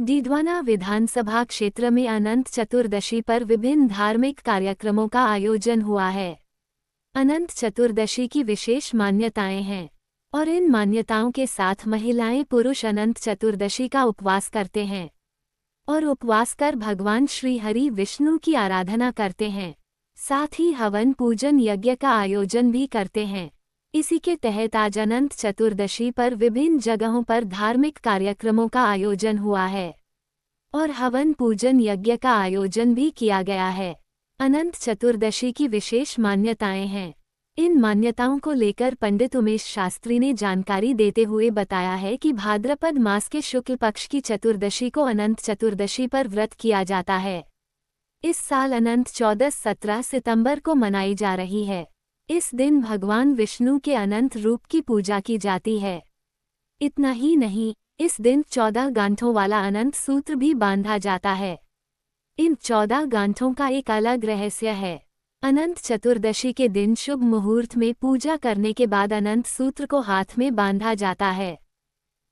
डीडवाना विधानसभा क्षेत्र में अनंत चतुर्दशी पर विभिन्न धार्मिक कार्यक्रमों का आयोजन हुआ है। अनंत चतुर्दशी की विशेष मान्यताएं हैं और इन मान्यताओं के साथ महिलाएं पुरुष अनंत चतुर्दशी का उपवास करते हैं और उपवास कर भगवान श्री हरि विष्णु की आराधना करते हैं। साथ ही हवन पूजन यज्ञ का आयोजन भी करते हैं। इसी के तहत आज अनंत चतुर्दशी पर विभिन्न जगहों पर धार्मिक कार्यक्रमों का आयोजन हुआ है और हवन पूजन यज्ञ का आयोजन भी किया गया है। अनंत चतुर्दशी की विशेष मान्यताएं हैं। इन मान्यताओं को लेकर पंडित उमेश शास्त्री ने जानकारी देते हुए बताया है कि भाद्रपद मास के शुक्ल पक्ष की चतुर्दशी को अनंत चतुर्दशी पर व्रत किया जाता है। इस साल अनंत 14-17 सितंबर को मनाई जा रही है। इस दिन भगवान विष्णु के अनंत रूप की पूजा की जाती है। इतना ही नहीं, इस दिन 14 गांठों वाला अनंत सूत्र भी बांधा जाता है। इन 14 गांठों का एक अलग रहस्य है। अनंत चतुर्दशी के दिन शुभ मुहूर्त में पूजा करने के बाद अनंत सूत्र को हाथ में बांधा जाता है।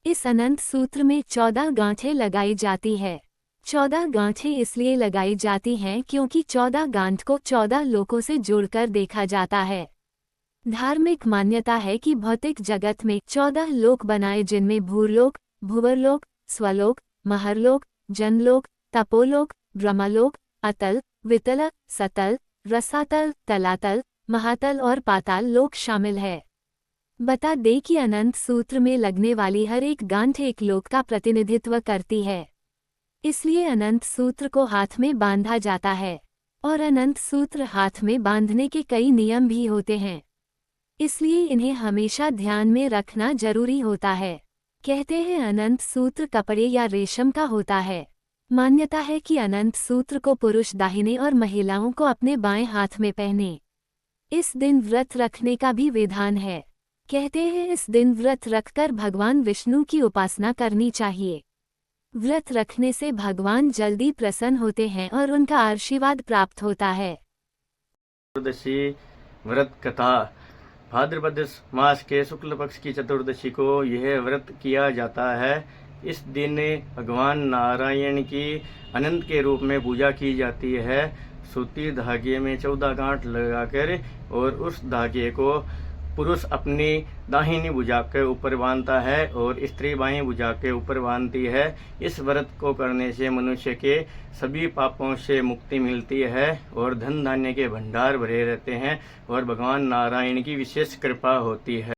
इस अनंत सूत्र में 14 गांठें लगाई जाती है। 14 गांठें इसलिए लगाई जाती हैं क्योंकि 14 गांठ को 14 लोकों से जोड़कर देखा जाता है। धार्मिक मान्यता है कि भौतिक जगत में 14 लोक बनाए, जिनमें भूरलोक, भुवरलोक, स्वलोक, महरलोक, जनलोक, तपोलोक, ब्रह्मलोक, अतल, वितल, सतल, रसातल, तलातल, महातल और पाताल लोक शामिल है। बता दें कि अनंत सूत्र में लगने वाली हर एक गांठ एक लोक का प्रतिनिधित्व करती है। इसलिए अनंत सूत्र को हाथ में बांधा जाता है और अनंत सूत्र हाथ में बांधने के कई नियम भी होते हैं। इसलिए इन्हें हमेशा ध्यान में रखना जरूरी होता है। कहते हैं अनंत सूत्र कपड़े या रेशम का होता है। मान्यता है कि अनंत सूत्र को पुरुष दाहिने और महिलाओं को अपने बाएं हाथ में पहने। इस दिन व्रत रखने का भी विधान है। कहते हैं इस दिन व्रत रखकर भगवान विष्णु की उपासना करनी चाहिए। व्रत रखने से भगवान जल्दी प्रसन्न होते हैं और उनका आशीर्वाद प्राप्त होता है। चतुर्दशी व्रत कथा। भाद्रपद मास के शुक्ल पक्ष की चतुर्दशी को यह व्रत किया जाता है। इस दिन भगवान नारायण की अनंत के रूप में पूजा की जाती है। सूती धागे में 14 गांठ लगाकर और उस धागे को पुरुष अपनी दाहिनी भुजा के ऊपर बांधता है और स्त्री बाईं भुजा के ऊपर बांधती है। इस व्रत को करने से मनुष्य के सभी पापों से मुक्ति मिलती है और धन धान्य के भंडार भरे रहते हैं और भगवान नारायण की विशेष कृपा होती है।